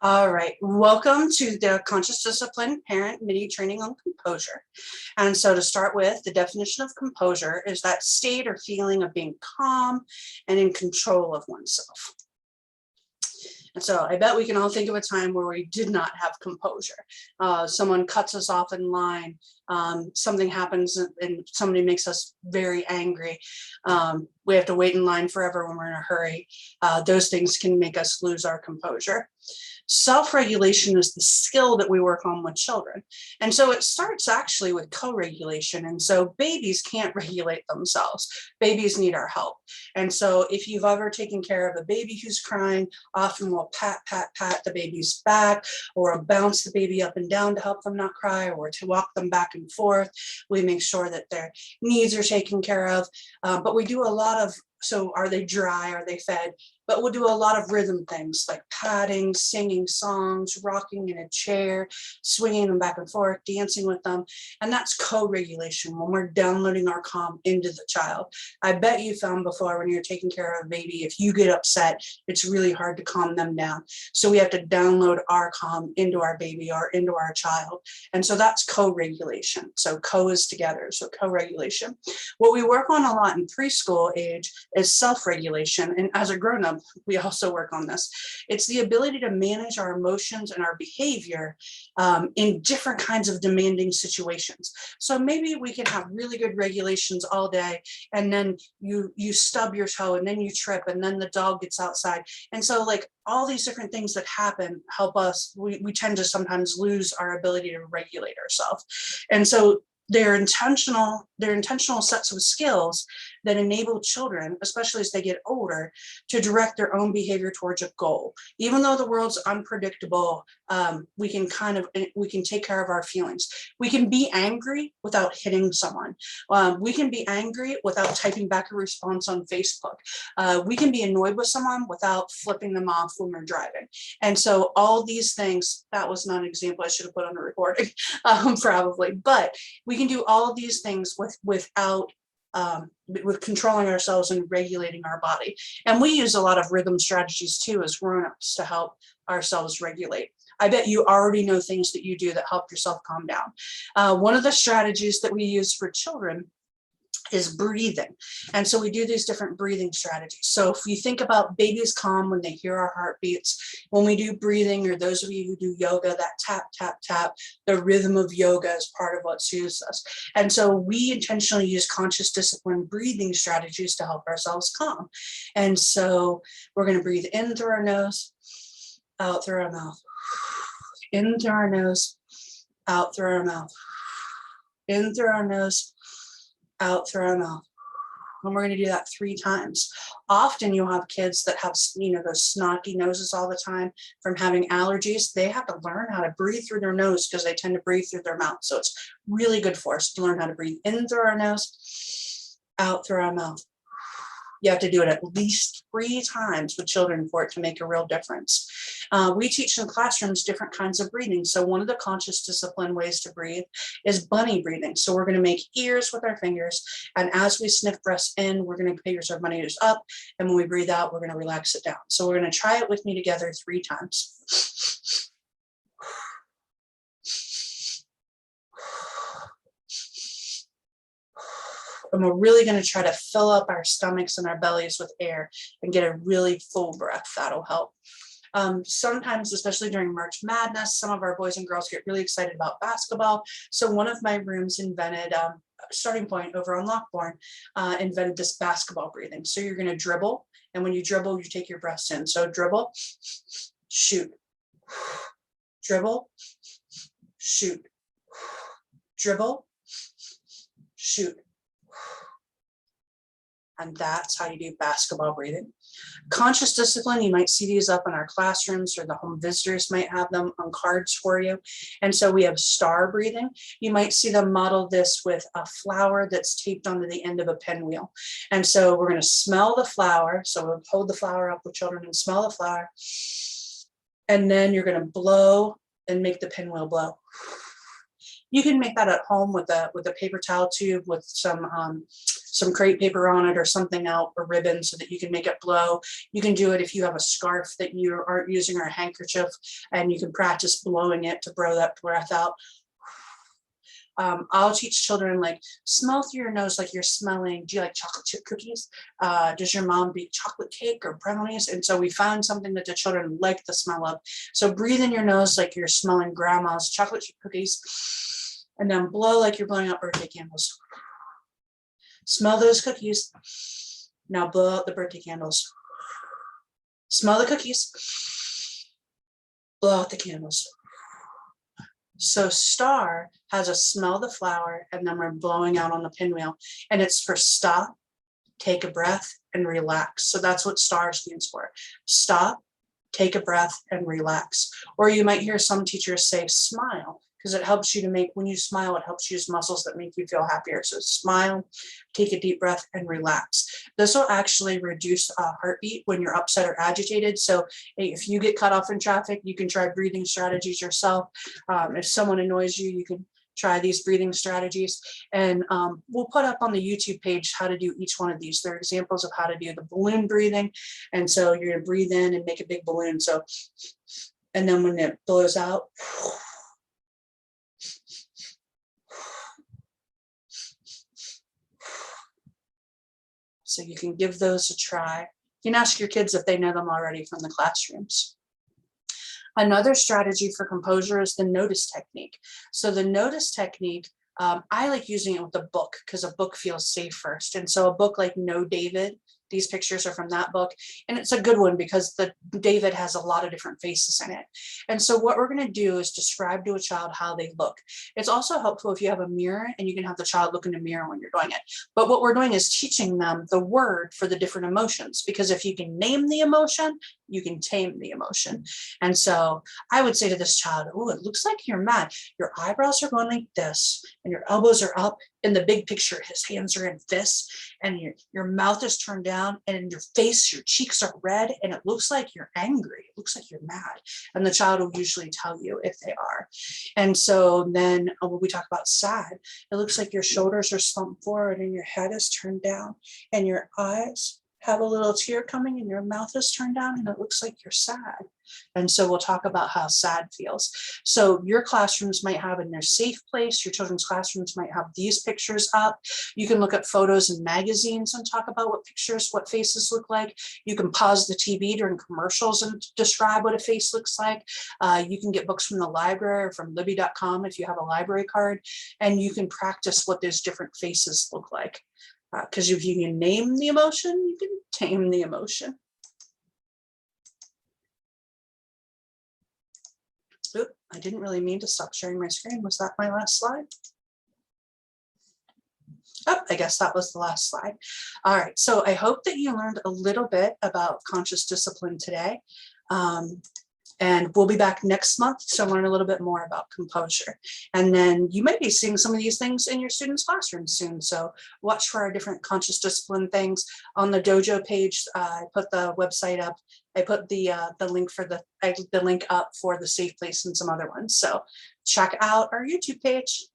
All right, welcome to the Conscious Discipline Parent Mini Training on Composure. And so to start with, the definition of composure is that state or feeling of being calm and in control of oneself. And so I bet we can all think of a time where we did not have composure. Someone cuts us off in line, something happens and somebody makes us very angry. We have to wait in line forever when we're in a hurry. Those things can make us lose our composure. Self-regulation is the skill that we work on with children. And so it starts actually with co-regulation. And so babies can't regulate themselves. Babies need our help. And so if you've ever taken care of a baby who's crying, often we'll pat the baby's back, or bounce the baby up and down to help them not cry, or to walk them back and forth. We make sure that their needs are taken care of. But we do a lot of, so are they dry? Are they fed? But we'll do a lot of rhythm things like patting, singing songs, rocking in a chair, swinging them back and forth, dancing with them. And that's co-regulation when we're downloading our calm into the child. I bet you found before when you're taking care of a baby, if you get upset, it's really hard to calm them down. So we have to download our calm into our baby or into our child. And so that's co-regulation. So co is together, so co-regulation. What we work on a lot in preschool age is self-regulation. And as a grown-up, we also work on this. It's the ability to manage our emotions and our behavior in different kinds of demanding situations. So maybe we can have really good regulations all day, and then you stub your toe, and then you trip, and then the dog gets outside. And so like all these different things that happen help us, we tend to sometimes lose our ability to regulate ourselves. And so they're intentional sets of skills that enable children, especially as they get older, to direct their own behavior towards a goal. Even though the world's unpredictable, we can take care of our feelings. We can be angry without hitting someone. We can be angry without typing back a response on Facebook. We can be annoyed with someone without flipping them off when we're driving. And so all these things, that was not an example I should have put on a recording, probably, but we can do all of these things with controlling ourselves and regulating our body. And we use a lot of rhythm strategies too as grown-ups to help ourselves regulate. I bet you already know things that you do that help yourself calm down. One of the strategies that we use for children is breathing. And so we do these different breathing strategies. So if you think about babies calm when they hear our heartbeats, when we do breathing, or those of you who do yoga, that tap, tap, tap, the rhythm of yoga is part of what soothes us. And so we intentionally use conscious discipline breathing strategies to help ourselves calm. And so we're going to breathe in through our nose, out through our mouth, in through our nose, out through our mouth, in through our nose, out through our mouth. And we're going to do that 3 times. Often you'll have kids that have, those snotty noses all the time from having allergies. They have to learn how to breathe through their nose because they tend to breathe through their mouth. So it's really good for us to learn how to breathe in through our nose, out through our mouth. You have to do it at least 3 times with children for it to make a real difference. We teach in classrooms different kinds of breathing. So one of the conscious discipline ways to breathe is bunny breathing. So we're going to make ears with our fingers. And as we sniff breaths in, we're going to fingers our bunny ears up. And when we breathe out, we're going to relax it down. So we're going to try it with me together 3 times. And we're really going to try to fill up our stomachs and our bellies with air and get a really full breath. That'll help. Sometimes, especially during March Madness, some of our boys and girls get really excited about basketball. So one of my rooms invented, Starting Point over on Lockbourne, invented this basketball breathing. So you're going to dribble. And when you dribble, you take your breaths in. So dribble, shoot, dribble, shoot, dribble, shoot. And that's how you do basketball breathing. Conscious discipline, you might see these up in our classrooms, or the home visitors might have them on cards for you. And so we have star breathing. You might see them model this with a flower that's taped onto the end of a pinwheel. And so we're going to smell the flower. So we'll hold the flower up with children and smell the flower. And then you're going to blow and make the pinwheel blow. You can make that at home with a paper towel tube with some some crepe paper on it or something out, or ribbon, so that you can make it blow. You can do it if you have a scarf that you aren't using, or a handkerchief, and you can practice blowing it to blow that breath out. I'll teach children, like, smell through your nose like you're smelling, do you like chocolate chip cookies? Does your mom bake chocolate cake or brownies? And so we found something that the children like the smell of. So breathe in your nose like you're smelling grandma's chocolate chip cookies, and then blow like you're blowing out birthday candles. Smell those cookies. Now blow out the birthday candles. Smell the cookies. Blow out the candles. So STAR has a smell the flower, and then we're blowing out on the pinwheel, and it's for stop, take a breath, and relax. So that's what STAR stands for. Stop, take a breath, and relax. Or you might hear some teachers say smile, because it helps you to make, when you smile, it helps use muscles that make you feel happier. So smile, take a deep breath, and relax. This will actually reduce heartbeat when you're upset or agitated. So if you get cut off in traffic, you can try breathing strategies yourself. If someone annoys you, you can try these breathing strategies. And we'll put up on the YouTube page how to do each one of these. They're examples of how to do the balloon breathing. And so you're gonna breathe in and make a big balloon. So, and then when it blows out, so you can give those a try. You can ask your kids if they know them already from the classrooms. Another strategy for composure is the notice technique. So the notice technique, I like using it with a book, because a book feels safe first. And so a book like No David, these pictures are from that book, and it's a good one because the David has a lot of different faces in it. And so what we're going to do is describe to a child how they look. It's also helpful if you have a mirror, and you can have the child look in a mirror when you're doing it. But what we're doing is teaching them the word for the different emotions, because if you can name the emotion, you can tame the emotion. And so I would say to this child, oh, it looks like you're mad. Your eyebrows are going like this, and your elbows are up. In the big picture, his hands are in fists, and your mouth is turned down, and in your face, your cheeks are red, and it looks like you're angry. It looks like you're mad. And the child will usually tell you if they are. And so then when we talk about sad, it looks like your shoulders are slumped forward, and your head is turned down, and your eyes have a little tear coming, and your mouth is turned down, and it looks like you're sad. And so we'll talk about how sad feels. So your classrooms might have in their safe place, your children's classrooms might have these pictures up. You can look at photos in magazines and talk about what pictures, what faces look like. You can pause the TV during commercials and describe what a face looks like. You can get books from the library or from Libby.com if you have a library card, and you can practice what those different faces look like. Because if you can name the emotion, you can tame the emotion. Oop, I didn't really mean to stop sharing my screen. Was that my last slide? Oh, I guess that was the last slide. All right, so I hope that you learned a little bit about conscious discipline today. And we'll be back next month to learn a little bit more about composure. And then you might be seeing some of these things in your students' classrooms soon. So watch for our different conscious discipline things. On the dojo page, I put the website up. I put the link for the link up for the safe place and some other ones. So check out our YouTube page.